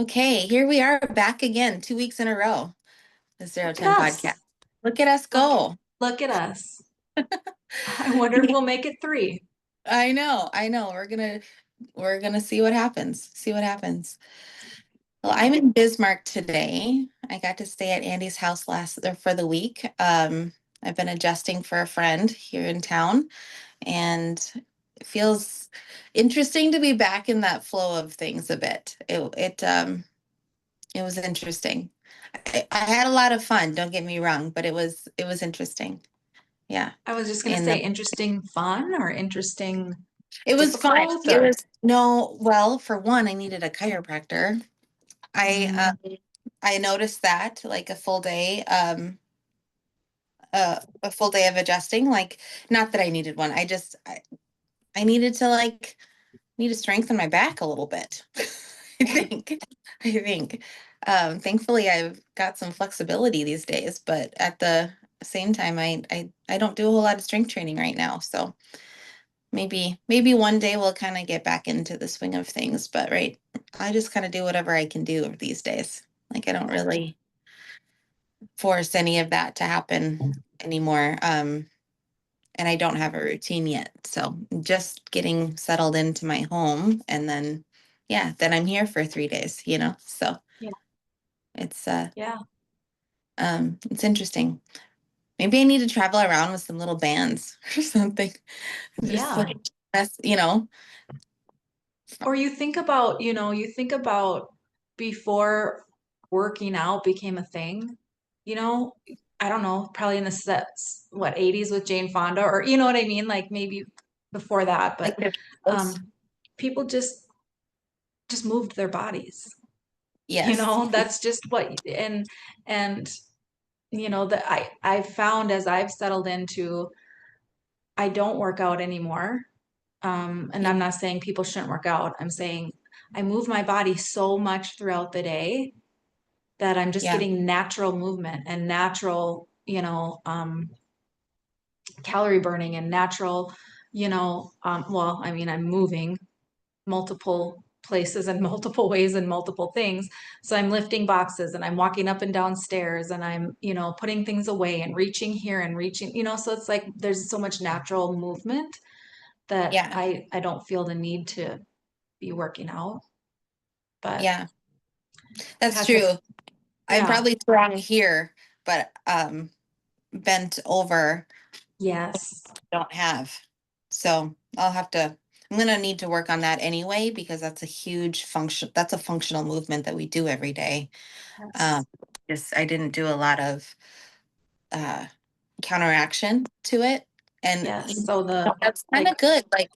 Okay, here we are back again, 2 weeks in a row, the Zero Look 10 at us. podcast. Look at us Look, go. look at us. I wonder if we'll make it three. I know. We're gonna see what happens. See what happens. Well, Yeah. I'm in Bismarck today. I got to stay at Andy's house for the week. I've been adjusting for a friend here in town, and it feels interesting to be back in that flow of things a bit. It was interesting. I had a lot of fun, don't get me wrong, but it was interesting. Yeah. I was just gonna And say interesting fun or interesting it was fun. difficult It or was no, well, for one, I needed a chiropractor. I mm, I noticed that like a full day of adjusting, like not that I needed one. I needed to need to strengthen my back a little bit. I think. I think. Thankfully, I've got some flexibility these days, but at the same time, I don't do a whole lot of strength training right now. So maybe one day we'll kind of get back into the swing of things. But right, I just kind of do whatever I can do these days. Like I don't really force any of that to happen anymore. And I don't have a routine yet. So just getting settled into my home and then yeah, then I'm here for 3 days. So yeah, it's yeah, it's interesting. Maybe I need to travel around with some little bands or something. Just yeah. like that's. Or you think about before working out became a thing, you know, I don't know, probably in the sets, what, 80s with Jane Fonda, or you know what I mean? Like maybe before that, Like but the Beatles. people just moved their bodies. Yes. That's just and that I've found as I've settled into, I don't work out anymore. And Yeah. I'm not saying people shouldn't work out. I'm saying I move my body so much throughout the day that I'm just Yeah. getting natural movement and natural, calorie burning and natural, well, I mean, I'm moving multiple places and multiple ways and multiple things. So I'm lifting boxes and I'm walking up and down stairs and I'm, putting things away and reaching here and reaching, so it's like there's so much natural movement that Yeah. I don't feel the need to be working out, but Yeah. it That's has to, true. I'm yeah, probably strong here, but bent over yes, don't have. So I'm gonna need to work on that anyway because that's a huge function. That's a functional movement that we do every day. Um, yes, just I didn't do a lot of uh, counteraction to it, and yes. So the that's kind like, of good. Like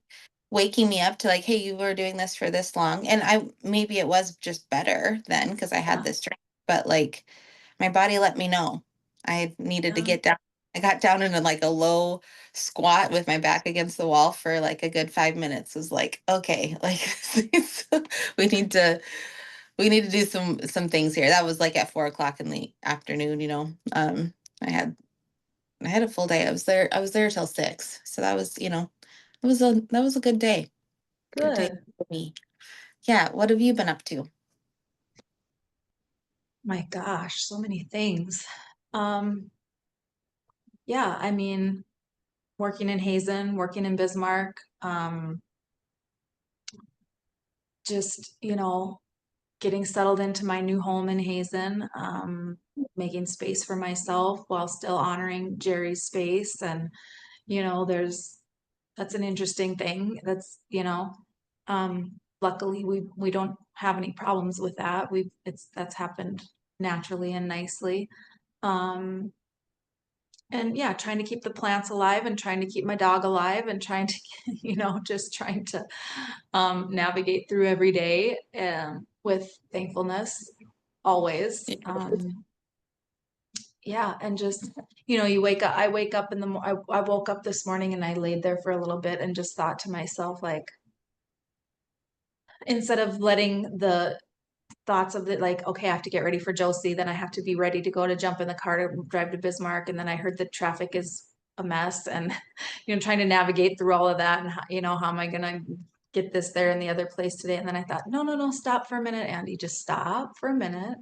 waking me up to like, hey, you were doing this for this long, and I maybe it was just better then because I had yeah, this strength, but like my body let me know I needed to yeah, get down. I got down into like a low squat with my back against the wall for like a good 5 minutes. Was like, okay, like we need to we need to do some things here. That was like at 4 o'clock in the afternoon. I had I had a full day. I was there till 6. So that was a good day. Good day good. for me. Yeah, what have you been up to? My gosh, so many things. Um, yeah, I mean, working in Hazen, working in Bismarck, just, getting settled into my new home in Hazen, making space for myself while still honoring Jerry's space. And, there's that's an interesting thing. Luckily we don't have any problems with that. That's happened naturally and nicely. Um, and yeah, trying to keep the plants alive and trying to keep my dog alive and trying to, just trying to navigate through every day with thankfulness always. Yeah, and just I wake up in the I woke up this morning and I laid there for a little bit and just thought to myself, like, instead of letting the thoughts of it, like, okay, I have to get ready for Josie, then I have to be ready to go to jump in the car to drive to Bismarck, and then I heard the traffic is a mess, and trying to navigate through all of that, and how am I gonna get this there and the other place today. And then I thought, no, no, no, stop for a minute, Andy. Just stop for a minute.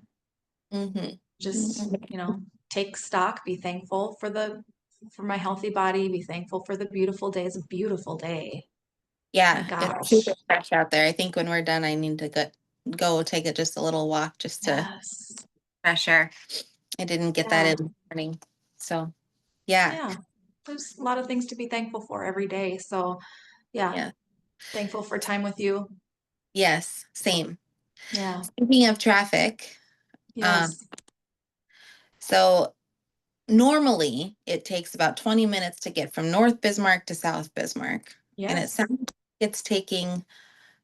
Just, Mm-hmm. take stock, be thankful for my healthy body, be thankful for the beautiful day. It's a beautiful day. My Yeah, it's super gosh. fresh out there. I think when we're done, I need to go take it just a little walk just to Yes. fresh air. I didn't get that Yeah. in the morning. So yeah, Yeah. There's a lot of things to be thankful for every day. So yeah, yeah. thankful for time with you. Yes, same. Yeah. Speaking of traffic, um, Yes. so normally it takes about 20 minutes to get from North Bismarck to South Bismarck. And it Yes. sounds like it's taking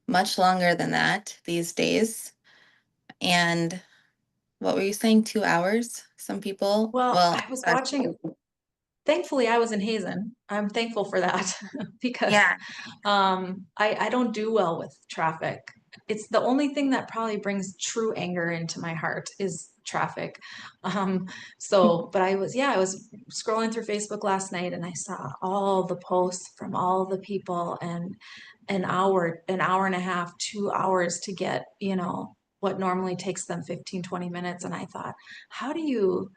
much longer than that these days. And what were you saying? 2 hours? Some people, Well, well, I was watching, thankfully I was in Hazen. I'm thankful for that because yeah, I don't do well with traffic. It's the only thing that probably brings true anger into my heart is traffic. Um, but I was scrolling through Facebook last night and I saw all the posts from all the people and an hour and a half, 2 hours to get, what normally takes them 15, 20 minutes. And I thought, how do you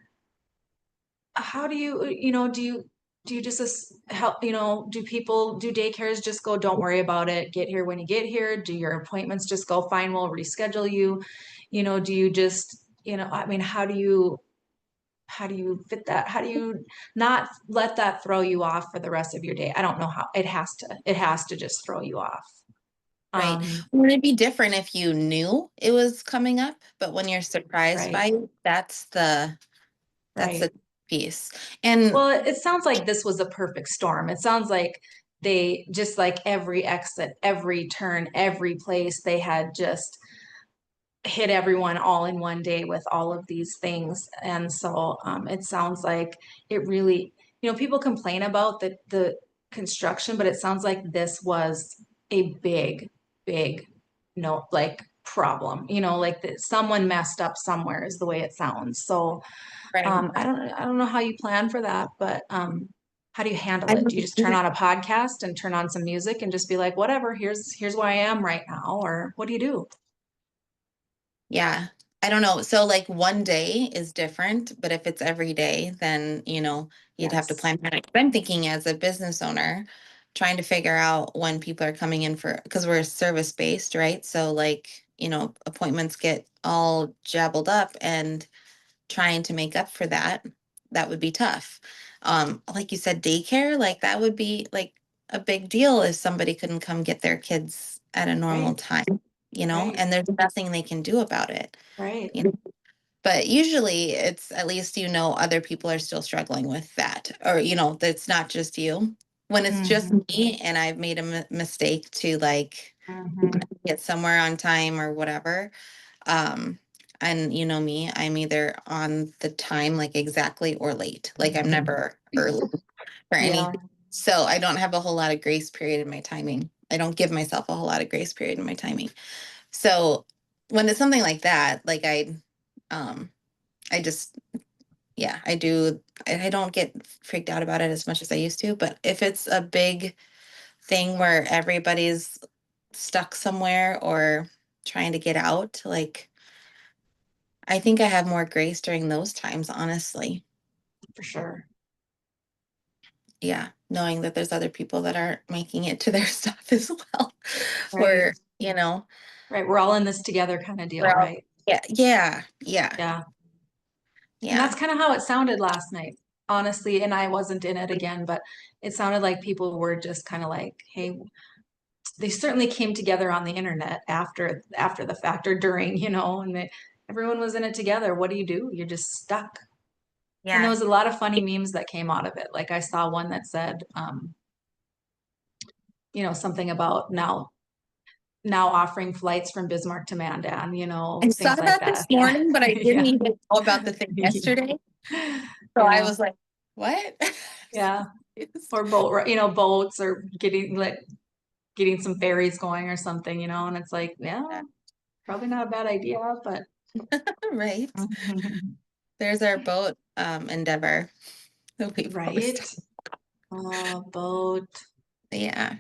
how do you do you just help, do daycares just go, don't worry about it, get here when you get here? Do your appointments just go, fine, we'll reschedule you? Do you just, I mean, how do you fit that? How do you not let that throw you off for the rest of your day? I don't know how. It has to just throw you off. right. um Would it be different if you knew it was coming up? But when you're surprised right, by it, that's the right. piece. And Well, it sounds like this was a perfect storm. It sounds like they just, like, every exit, every turn, every place, they had just hit everyone all in one day with all of these things. And so it sounds like it really, people complain about the construction, but it sounds like this was a big, big, no, like, problem, like that someone messed up somewhere is the way it sounds. So right. I don't know how you plan for that, but how do you handle I it? Do you don't just turn either. on a podcast and turn on some music and just be like, whatever, here's where I am right now, or what do you do? Yeah. I don't know. So like one day is different, but if it's every day, then, you'd have to Yes. plan better. I'm thinking as a business owner, trying to figure out when people are coming in because we're service based, right? So like, appointments get all jabbled up and trying to make up for that, that would be tough. Like you said, daycare, like that would be like a big deal if somebody couldn't come get their kids at a normal Right, time, right, and there's nothing they can do about it. right. you know. But usually it's at least other people are still struggling with that, or that's not just you. When it's just Hmm. me and I've made a mistake to like Hmm. get somewhere on time or whatever, um, and me, I'm either on the time, like exactly, or late. Like I'm never early for Yeah, anything. So I don't have a whole lot of grace period in my timing. I don't give myself a whole lot of grace period in my timing. So when it's something like that, like um, I just, yeah, I do. I don't get freaked out about it as much as I used to. But if it's a big thing where everybody's stuck somewhere or trying to get out, like I think I have more grace during those times, honestly. for sure. Yeah, knowing that there's other people that aren't making it to their stuff as well. Right, Or, right. We're all in this together kind of deal, we're all, right? yeah, yeah, yeah, Yeah. And yeah. that's kind of how it sounded last night, honestly. And I wasn't in it again, but it sounded like people were just kind of like, hey, they certainly came together on the internet after the fact or during, and everyone was in it together. What do you do? You're just stuck. And there Yeah. was a lot of funny memes that came out of it. Like I saw one that said, something about now offering flights from Bismarck to Mandan, I saw things like that this that. Yeah. morning, but I didn't Yeah. even know about the thing Yeah. yesterday. So I Yeah. was like, what? Yeah. Confused. Or boats, or getting some ferries going or something, and it's like, yeah, Yeah, probably not a bad idea, but right. There's our boat endeavor that we've always right. done. Boat. Yeah.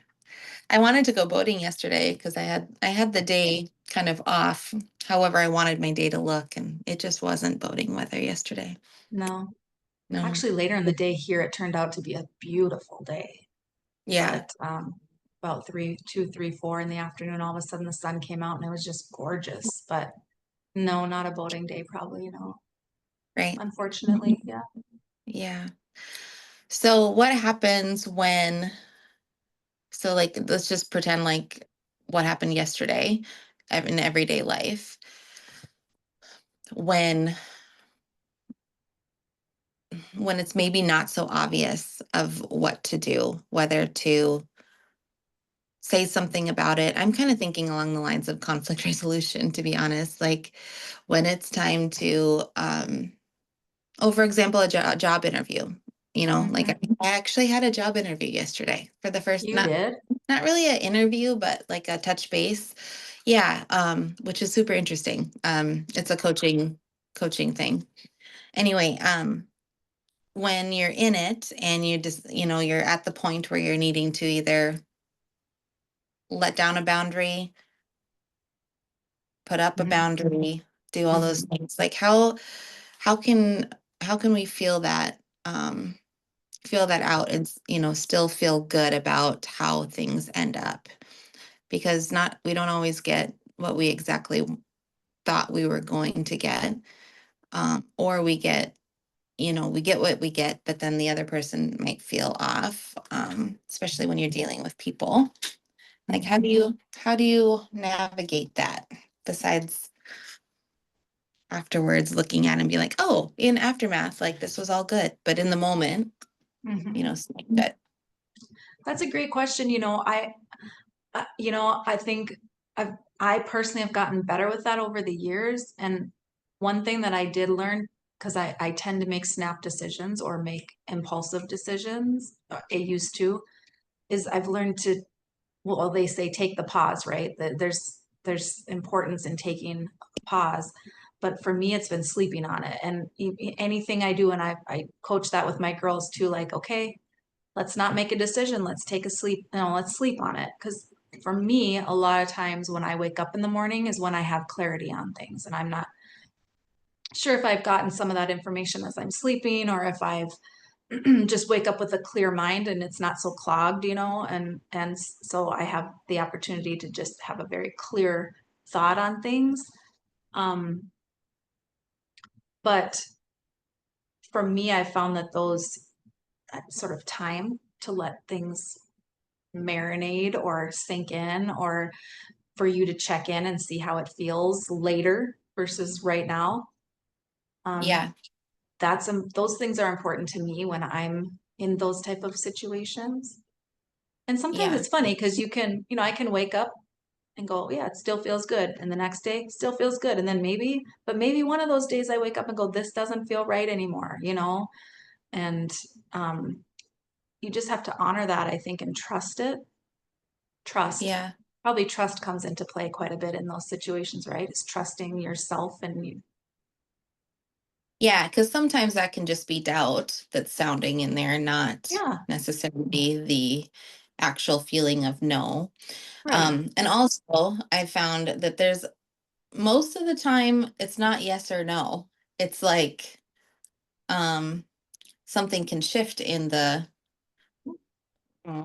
I wanted to go boating yesterday because I had the day kind of off. However, I wanted my day to look, and it just wasn't boating weather yesterday. No, No. actually later in the day here, it turned out to be a beautiful day. Yeah. But about 4 in the afternoon, all of a sudden the sun came out and it was just gorgeous. But no, not a boating day, probably, Right. unfortunately. Yeah. Yeah. So what happens when, so like, let's just pretend like what happened yesterday in everyday life when when it's maybe not so obvious of what to do, whether to say something about it. I'm kind of thinking along the lines of conflict resolution, to be honest. Like when it's time to, oh, for example, a job interview. Like Hmm. I actually had a job interview yesterday for the first, You did? not really an interview, but like a touch base. Yeah, which is super interesting. It's a coaching thing. Anyway, when you're in it and you just, you're at the point where you're needing to either let down a boundary, put up a Hmm. boundary, do all those Hmm. things. Like how can how can we feel that out and still feel good about how things end up? Because not we don't always get what we exactly thought we were going to get. Or we get what we get, but then the other person might feel off, especially when you're dealing with people. Like how do Hmm. you navigate that besides afterwards looking at it and be like, oh, in aftermath, like this was all good, but in the moment, Hmm. something that That's a great question. I think I personally have gotten better with that over the years. And one thing that I did learn, because I tend to make snap decisions or make impulsive decisions, I used to, is I've learned to, well, they say take the pause, right? That there's importance in taking a pause. But for me, it's been sleeping on it. And anything I do, and I coach that with my girls too, like, okay, let's not make a decision. Let's take a sleep, let's sleep on it. Because for me, a lot of times when I wake up in the morning is when I have clarity on things. And I'm not sure if I've gotten some of that information as I'm sleeping or if I've just wake up with a clear mind and it's not so clogged, and so I have the opportunity to just have a very clear thought on things. Um, but for me, I found that those that sort of time to let things marinate or sink in or for you to check in and see how it feels later versus right now. Um, yeah, those things are important to me when I'm in those type of situations. And sometimes yeah, it's funny because I can wake up and go, yeah, it still feels good. And the next day still feels good. And then maybe one of those days I wake up and go, this doesn't feel right anymore. And um, you just have to honor that, I think, and trust it. Trust. yeah, Probably trust comes into play quite a bit in those situations, right? It's trusting yourself and yeah, because sometimes that can just be doubt that's sounding in there, not yeah, necessarily the actual feeling of no. right. And also I found that there's most of the time it's not yes or no. It's like um something can shift in the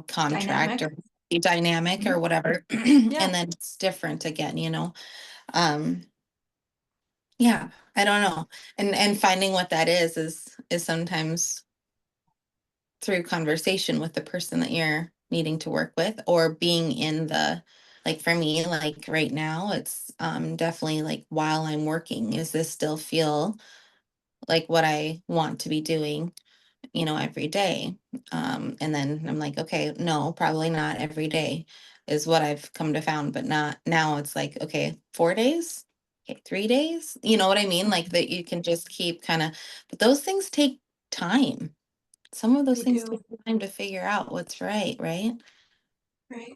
contract Dynamic. or the dynamic Mhm. or whatever, and Yeah, then it's different again. um yeah, I don't know. And finding what that is sometimes through conversation with the person that you're needing to work with, or being in the, like for me, like right now it's definitely like while I'm working, is this still feel like what I want to be doing, every day. And then I'm like, okay, no, probably not every day is what I've come to found, but not now. It's like, okay, 4 days, okay, 3 days, you know what I mean? Like that you can just keep kind of, but those things take time. Some of those they things take do. time to figure out what's right, right? Right.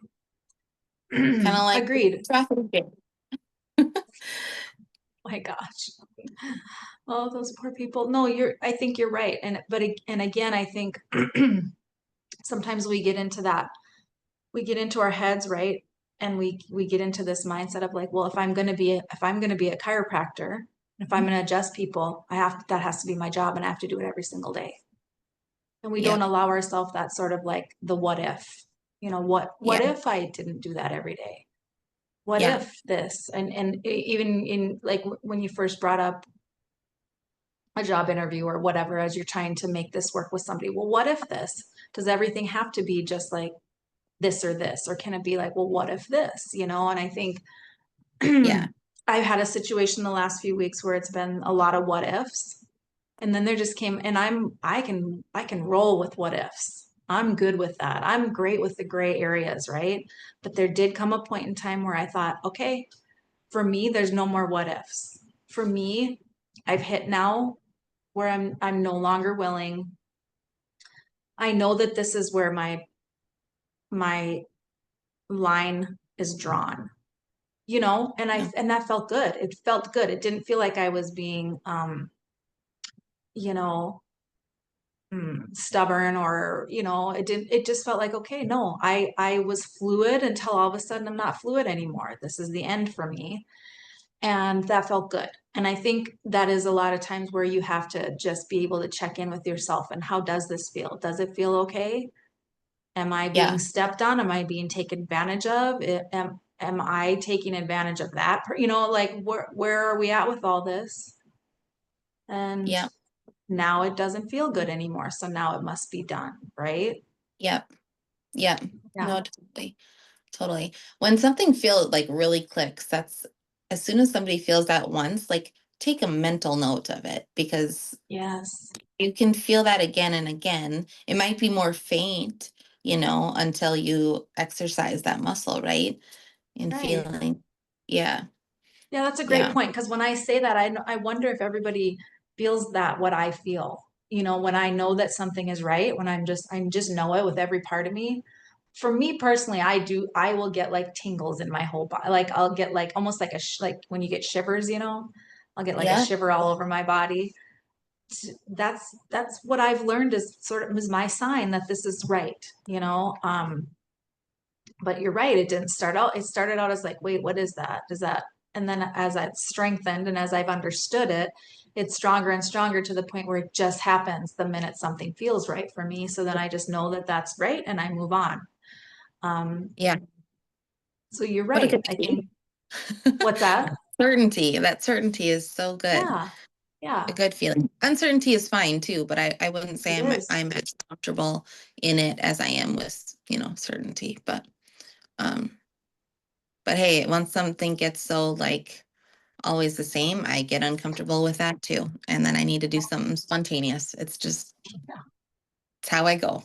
Kind of like Agreed. traffic jam. My gosh. Oh, those poor people. No, I think you're right. And again, I think sometimes we get into that we get into our heads, right? And we get into this mindset of like, well, if I'm going to be a chiropractor, if I'm going to adjust people, that has to be my job and I have to do it every single day. And we don't Yep. allow ourselves that sort of like the what if, what Yeah. if I didn't do that every day? What Yeah. if this? And even in like when you first brought up a job interview or whatever, as you're trying to make this work with somebody, well, what if this? Does everything have to be just like this or this? Or can it be like, well, what if this? And I think Yeah. I've had a situation the last few weeks where it's been a lot of what ifs. And then there just came, and I can roll with what ifs. I'm good with that. I'm great with the gray areas, right? But there did come a point in time where I thought, okay, for me, there's no more what ifs. For me, I've hit now where I'm no longer willing. I know that this is where my line is drawn, Yeah. and that felt good. It felt good. It didn't feel like I was being you know, stubborn, or it just felt like, okay, no, I was fluid until all of a sudden I'm not fluid anymore. This is the end for me. And that felt good. And I think that is a lot of times where you have to just be able to check in with yourself and how does this feel? Does it feel okay? Am I being Yeah. stepped on? Am I being taken advantage of? Am I taking advantage of that? Like where are we at with all this? And Yeah. now it doesn't feel good anymore. So now it must be done, right? Yep. Yep. Yeah. No, totally. Totally. When something feels like really clicks, that's as soon as somebody feels that once, like take a mental note of it because Yes. you can feel that again and again. It might be more faint, until you exercise that muscle, right? And Right. feeling. Yeah. Yeah, that's a great Yeah. point. Because when I say that, I wonder if everybody feels that what I feel. When I know that something is right, when I just know it with every part of me. For me personally, I will get like tingles in my whole body. Like I'll get like almost like like when you get shivers, I'll get like a Yeah. shiver all over my body. That's what I've learned is sort of is my sign that this is right. But you're right, it started out as like, wait, what is that? Does that and then as it strengthened and as I've understood it, it's stronger and stronger to the point where it just happens the minute something feels right for me. So then I just know that that's right and I move on. Um, Yeah. so you're What a right. good I feeling. think what's that? Certainty. That certainty is so good. Yeah, A yeah, good feeling. Uncertainty is fine too, but I wouldn't say it is. I'm as comfortable in it as I am with, certainty. Um, but hey, once something gets so like always the same, I get uncomfortable with that too. And then I need to do something spontaneous. It's how I go.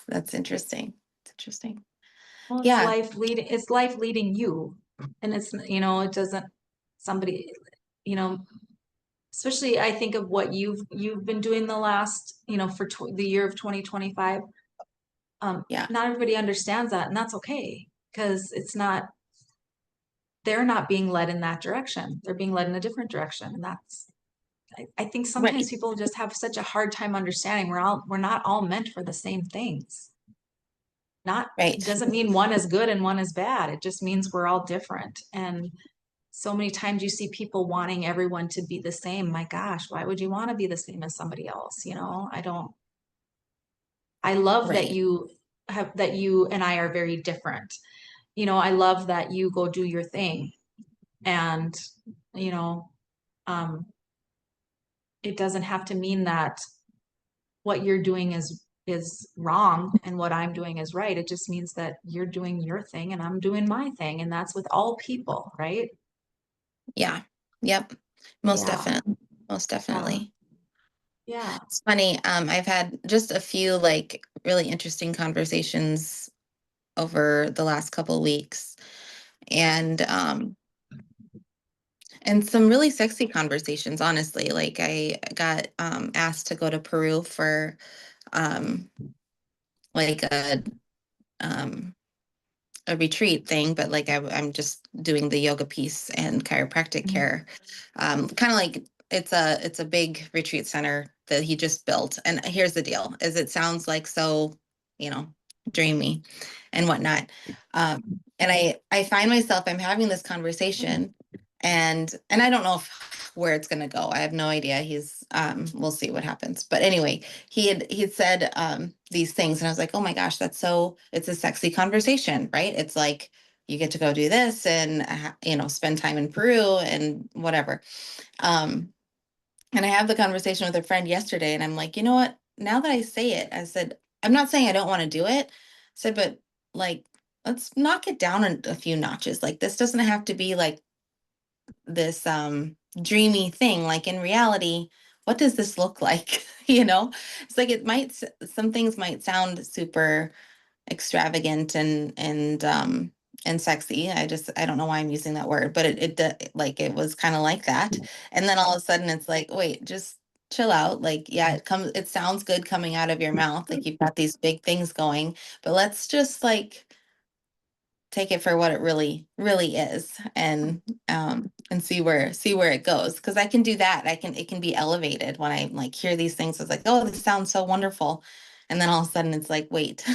That's interesting. It's interesting. Well, Yeah. it's life leading you. And it doesn't somebody, you know, especially I think of what you've been doing the last, for the year of 2025. Yeah. Not everybody understands that, and that's okay because they're not being led in that direction. They're being led in a different direction. And I think sometimes Right. people just have such a hard time understanding we're not all meant for the same things. Not Right. doesn't mean one is good and one is bad. It just means we're all different. And so many times you see people wanting everyone to be the same. My gosh, why would you want to be the same as somebody else? I don't I love Right. that you and I are very different. I love that you go do your thing and you know, um, it doesn't have to mean that what you're doing is wrong and what I'm doing is right. It just means that you're doing your thing and I'm doing my thing. And that's with all people, right? Yeah. Yep. Most Yeah. definitely. Most Yeah. definitely. Yeah. It's funny. I've had just a few like really interesting conversations over the last couple weeks, and some really sexy conversations. Honestly, like I got asked to go to Peru for um, like um, a retreat thing, but like I'm just doing the yoga piece and chiropractic care. Kind of like it's a big retreat center that he just built. And here's the deal: is it sounds like so, you know. dreamy and whatnot. And I find myself, I'm having this conversation and I don't know where it's going to go. I have no idea. We'll see what happens. But anyway, he had said, these things and I was like, oh my gosh, it's a sexy conversation, right? It's like, you get to go do this and, spend time in Peru and whatever. Um, and I have the conversation with a friend yesterday, and I'm like, you know what? Now that I say it, I said, I'm not saying I don't want to do it. I said, but like, let's knock it down a few notches. Like, this doesn't have to be like this dreamy thing. Like in reality, what does this look like? It's like some things might sound super extravagant and sexy. I don't know why I'm using that word, but like it was kind of like that. And then all of a sudden it's like, wait, just chill out. Like, yeah, it sounds good coming out of your mouth. Like you've got these big things going, but let's just like take it for what it really, really is and see where it goes. Cause I can do that. It can be elevated when I like hear these things. It's like, oh, this sounds so wonderful. And then all of a sudden it's like, wait,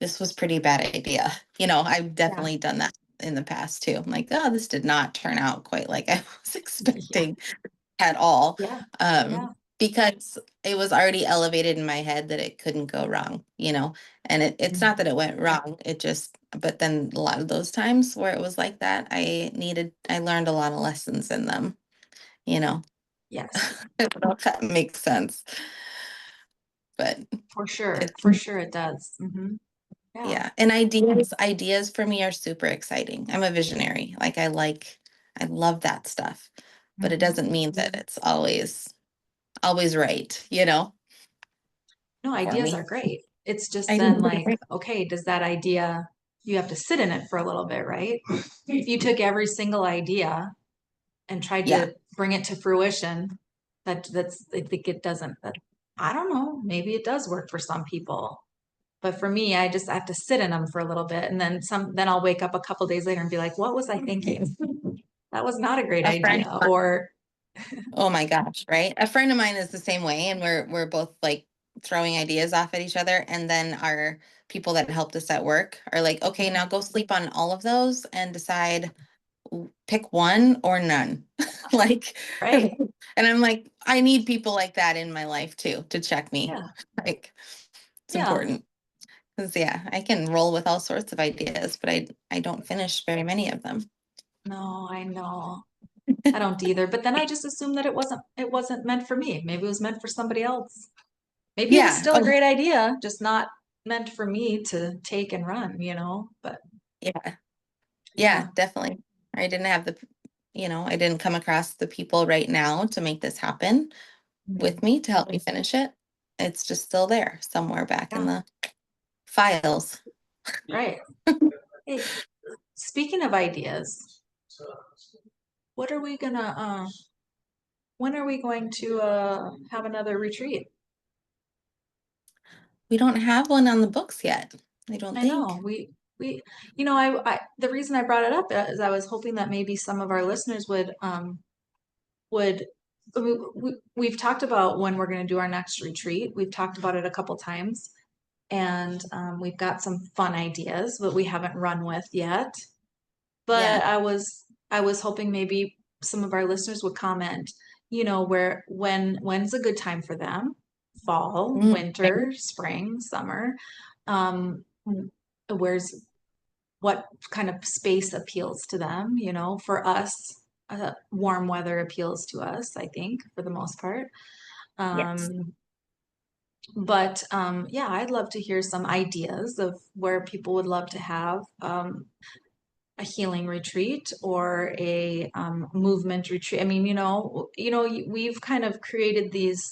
this was pretty bad idea. I've Yeah. definitely done that in the past too. I'm like, oh, this did not turn out quite like I was Yeah. expecting at all. Yeah. Yeah. Because it was already elevated in my head that it couldn't go wrong, and it's not that it went wrong. But then a lot of those times where it was like that, I learned a lot of lessons in them, you know. Yes. I don't know if that makes sense, but For sure. it's, For sure it does. Yeah. yeah. And ideas for me are super exciting. I'm a visionary. I love that stuff, but it Mhm. doesn't mean that it's always right, No, for ideas are me. great. It's just Ideas then are like, great. okay, does that idea, you have to sit in it for a little bit, right? If you took every single idea and tried Yeah. to bring it to fruition, I think it doesn't, I don't know, maybe it does work for some people. But for me, I have to sit in them for a little bit and then I'll wake up a couple days later and be like, what was I thinking? That was not a great A friend. idea. Or Oh my gosh, right? A friend of mine is the same way, and we're both like throwing ideas off at each other, and then our people that helped us at work are like, okay, now go sleep on all of those and decide pick one or none. Like, right. and I'm like, I need people like that in my life too to check me. Yeah. Like, it's Yeah. important. Because yeah, I can roll with all sorts of ideas, but I don't finish very many of them. No, I know. I don't either. But then I just assumed that it wasn't meant for me. Maybe it was meant for somebody else. Maybe it was Yeah. still a Oh, great idea, just not meant for me to take and run. But yeah. yeah. Yeah, definitely. I didn't have I didn't come across the people right now to make this happen with Mhm. me to help me finish it. It's just still there somewhere back in Yeah. the files. Right. Hey, speaking of ideas, what are we gonna when are we going to have another retreat? We don't have one on the books yet, I don't I know think. we I the reason I brought it up is I was hoping that maybe some of our listeners would we've talked about when we're going to do our next retreat. We've talked about it a couple times, and we've got some fun ideas, but we haven't run with yet. Yeah. But I was hoping maybe some of our listeners would comment, when's a good time for them? Fall, Right. winter, spring, summer. Um, where's what kind of space appeals to them? For us, warm weather appeals to us, I think, for the most part. Yes. Um, but yeah, I'd love to hear some ideas of where people would love to have a healing retreat or a movement retreat. I mean, we've kind of created these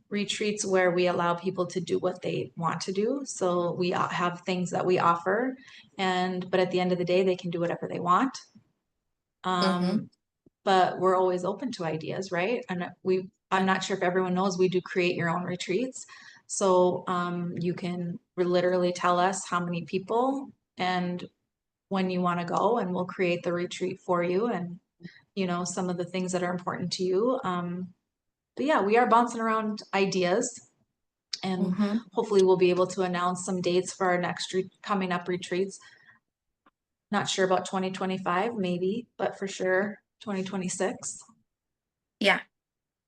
retreats where we allow people to do what they want to do. So we have things that we offer, but at the end of the day, they can do whatever they want. Mm-hmm. Um, but we're always open to ideas, right? And I'm not sure if everyone knows, we do create your own retreats. So you can literally tell us how many people and when you want to go, and we'll create the retreat for you and, some of the things that are important to you. But yeah, we are bouncing around ideas. And Hmm. hopefully we'll be able to announce some dates for our next coming up retreats. Not sure about 2025, maybe, but for sure 2026. Yeah.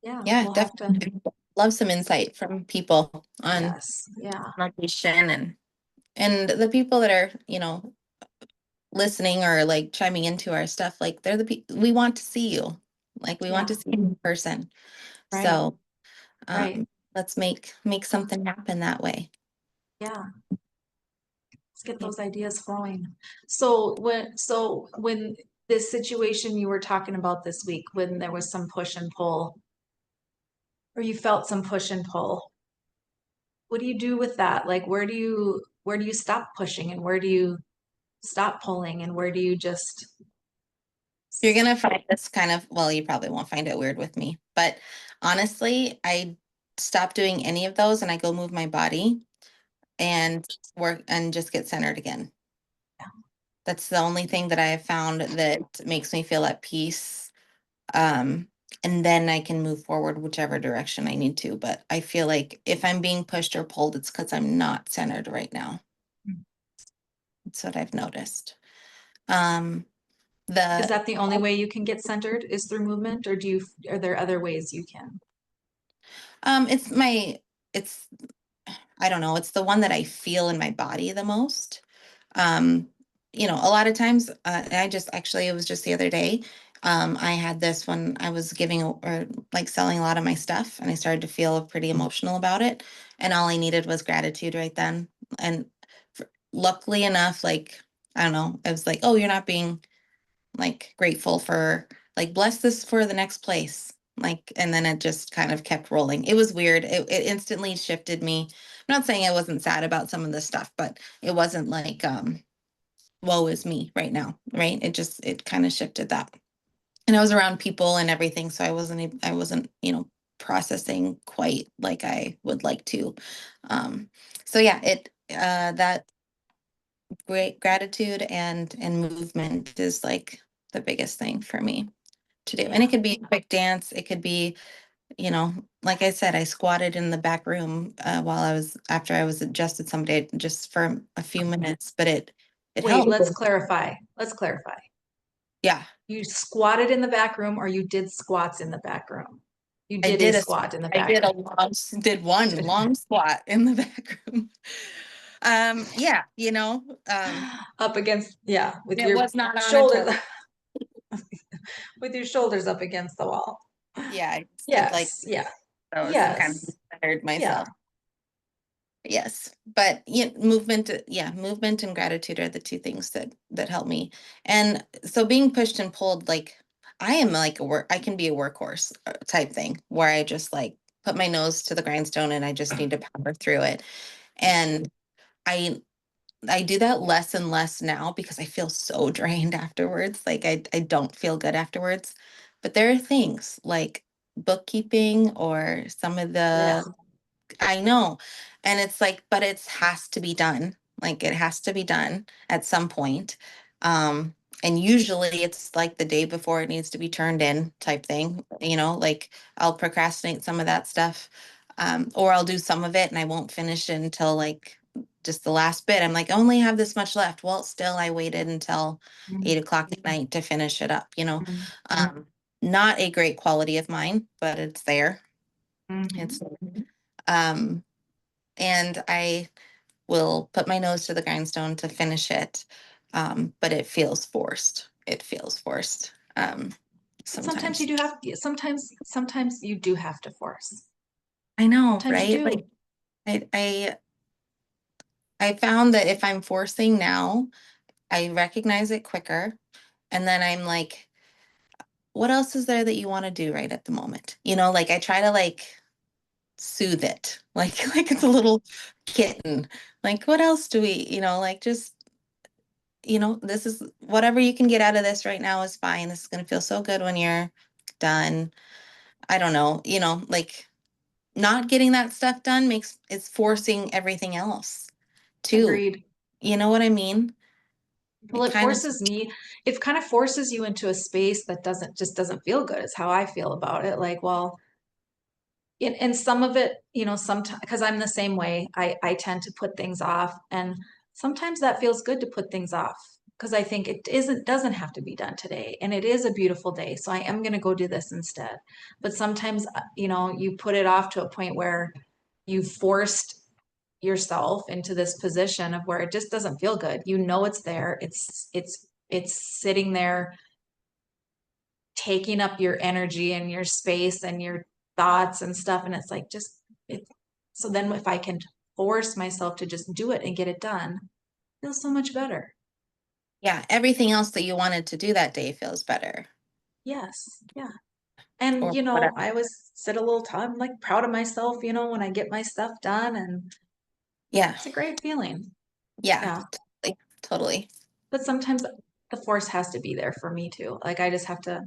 Yeah, Yeah, we'll have to. definitely. Love some insight from people on Yes, yeah, location and the people that are, listening or like chiming into our stuff, like they're the people we want to see you. Like we want yeah, to see you in person. right, So right. let's make something happen that way. Yeah, let's get Yeah. those ideas flowing. So when this situation you were talking about this week, when there was some push and pull, or you felt some push and pull, what do you do with that? Like where do you stop pushing and where do you stop pulling and where do you just You're gonna find this kind of, well, you probably won't find it weird with me, but honestly, I stop doing any of those and I go move my body and work and just get centered again. That's the only thing that I have found that makes me feel at peace. Um, and then I can move forward whichever direction I need to. But I feel like if I'm being pushed or pulled, it's because I'm not centered right now. That's what I've noticed. Um, is the that the only way you can get centered is through movement or are there other ways you can? it's my it's I don't know, it's the one that I feel in my body the most. Um, a lot of times, I just actually, it was just the other day. I had this when I was giving or like selling a lot of my stuff, and I started to feel pretty emotional about it. And all I needed was gratitude right then. And luckily enough, like, I don't know, it was like, oh, you're not being like grateful for, like, bless this for the next place. Like, and then it just kind of kept rolling. It was weird. It instantly shifted me. I'm not saying I wasn't sad about some of the stuff, but it wasn't like, woe is me right now, right? It kind of shifted that. And I was around people and everything, so I wasn't, processing quite like I would like to. So yeah, that great gratitude and movement is like the biggest thing for me to do. And Yeah. it could be a quick dance, it could be, like I said, I squatted in the back room while after I was adjusted someday just for a few minutes, but it Wait, helped. let's clarify. Let's clarify. Yeah. You squatted in the back room or you did squats in the back room? You I did a did a squat in the I back did room. did one long squat in the back room. Yeah, Up against, yeah, with it your was not on a shoulders, total. with your shoulders up against the wall. Yeah, I just did like Yes, yeah, those and kind of yes, centered yeah, myself. Yes, but movement, yeah, movement and gratitude are the two things that help me. And so being pushed and pulled, like I am like I can be a workhorse type thing where I just like put my nose to the grindstone and I just need to power through it. And I I do that less and less now because I feel so drained afterwards. Like I don't feel good afterwards. But there are things like bookkeeping or some of yeah. the, I know. And it's like, but it has to be done. Like it has to be done at some point. Um, and usually it's like the day before it needs to be turned in type thing, like I'll procrastinate some of that stuff. Or I'll do some of it and I won't finish it until like just the last bit. I'm like, I only have this much left. Well, still I waited until 8 o'clock at night to finish it up. Um, Not a great quality of mine, but it's there. Mm-hmm. It's um, and I will put my nose to the grindstone to finish it. But it feels forced. It feels forced But sometimes you sometimes. do have, sometimes you do have to force. I know, Sometimes you right? Like do. I, I, I found that if I'm forcing now, I recognize it quicker, and then I'm like, what else is there that you want to do right at the moment? Like I try to like soothe it, like like it's a little kitten. Like what else do we, like just this is whatever you can get out of this right now is fine. This is going to feel so good when you're done. I don't know, like not getting that stuff done makes it's forcing everything else too. Agreed. You know what I mean? Well, It it kind of, forces me, it kind of forces you into a space that doesn't feel good, is how I feel about it. Like, well, and some of it, sometimes because I'm the same way, I tend to put things off, and sometimes that feels good to put things off because I think it doesn't have to be done today, and it is a beautiful day, so I am going to go do this instead. But sometimes, you put it off to a point where you forced yourself into this position of where it just doesn't feel good. You know it's there. It's sitting there taking up your energy and your space and your thoughts and stuff. And it's like, just it. So then if I can force myself to just do it and get it done, it feels so much better. Yeah, everything else that you wanted to do that day feels better Yes. Yeah. And, or whatever. I always sit a little time, I'm like proud of myself, when I get my stuff done, and Yeah. it's a great feeling. Yeah. Yeah. Totally. Totally. But sometimes the force has to be there for me too. Like I just have to,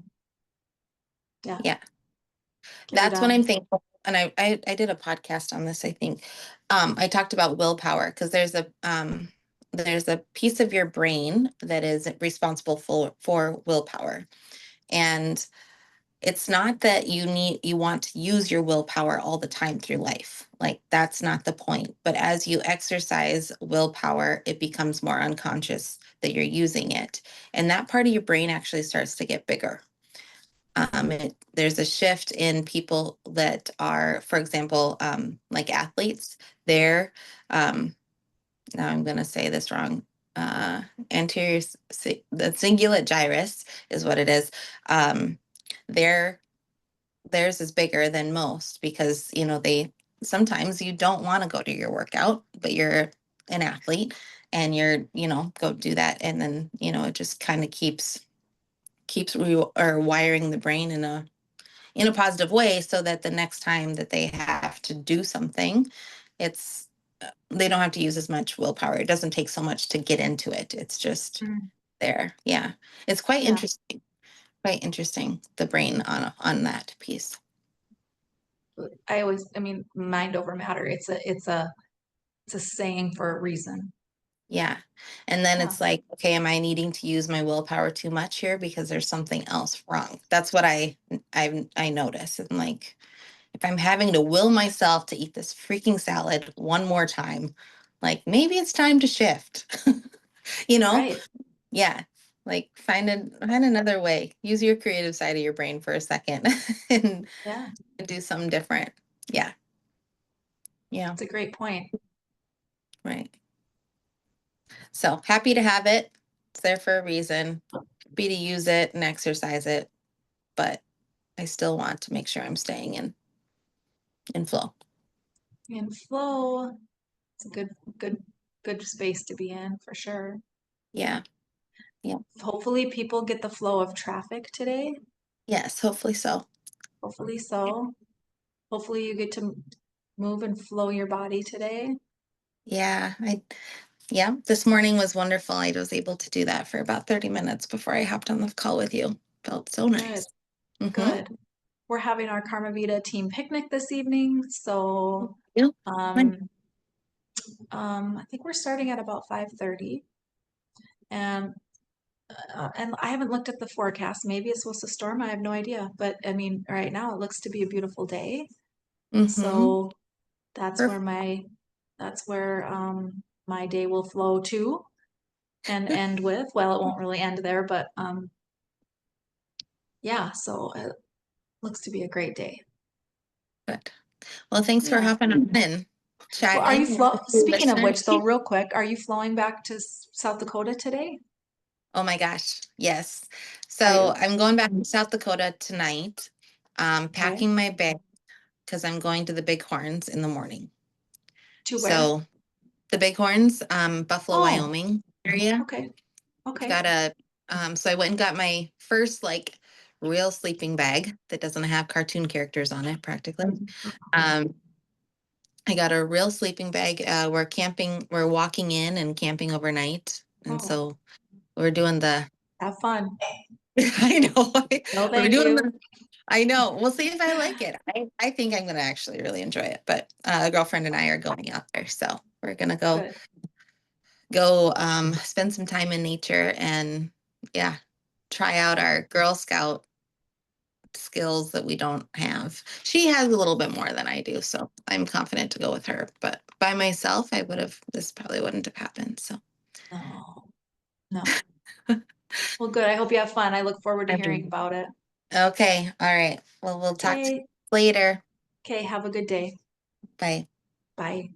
yeah, Yeah. get it That's what I'm done. thankful. And I did a podcast on this, I think. I talked about willpower because there's a piece of your brain that is responsible for willpower. And it's not that you want to use your willpower all the time through life. Like that's not the point. But as you exercise willpower, it becomes more unconscious that you're using it. And that part of your brain actually starts to get bigger. There's a shift in people that are, for example, like athletes. They're now I'm going to say this wrong. Uh, anterior, the cingulate gyrus is what it is. Um, their theirs is bigger than most because they sometimes you don't want to go to your workout, but you're an athlete and you're go do that, and then it just kind of keeps or wiring the brain in a positive way so that the next time that they have to do something, it's they don't have to use as much willpower. It doesn't take so much to get into it. It's just Mm. there. Yeah. It's Yeah. quite interesting, the brain on that piece. I mean, mind over matter. It's a saying for a reason. Yeah. And then Yeah. it's like, okay, am I needing to use my willpower too much here because there's something else wrong? That's what I notice. And like if I'm having to will myself to eat this freaking salad one more time, like maybe it's time to shift. you know? Right. Yeah. Like find another way. Use your creative side of your brain for a second and Yeah. do something different. Yeah. Yeah. It's a great point. Right. So happy to have it. It's there for a reason. Happy to use it and exercise it, but I still want to make sure I'm staying in flow. And flow, it's a good space to be in for sure. Yeah. Yeah. Hopefully people get the flow of traffic today. Yes, hopefully so. Hopefully so. Hopefully you get to move and flow your body today. Yeah, yeah, this morning was wonderful. I was able to do that for about 30 minutes before I hopped on the call with you. Felt so Good. nice. Mm-hmm. Good. We're having our Karma Vita team picnic this evening, so Yep. Fun. um I think we're starting at about 5:30, and and I haven't looked at the forecast. Maybe it's supposed to storm. I have no idea. But I mean, right now it looks to be a beautiful day. Mm-hmm. So that's where Perfect. my day will flow to and end with. Well, it won't really end there, but yeah, so it looks to be a great day. Good. Well, thanks for Yeah. hopping on and Well, are you chatting with speaking of listeners. which though, real quick, are you flowing back to South Dakota today? Oh my gosh, yes. Are So you I'm going back to South Dakota tonight, okay? packing my bag because I'm going to the Bighorns in the morning. To where? So the Bighorns, Buffalo, Oh, Wyoming area. okay. I've Okay. got so I went and got my first like real sleeping bag that doesn't have cartoon characters on it practically. Um, I got a real sleeping bag. We're walking in and camping overnight. And Oh, so we're doing have fun. I know, No, we're thank doing you. I know. We'll see if I like it. I think I'm going to actually really enjoy it, but a girlfriend and I are going out there. So we're going to Good. go spend some time in nature and yeah, try out our Girl Scout skills that we don't have. She has a little bit more than I do, so I'm confident to go with her. But by myself, this probably wouldn't have happened. So No, no. Well, good. I hope you have fun. I look forward to hearing Um, about it. okay, all right. Well, we'll talk to you Okay. later. Okay. Have a good day. Bye. Bye.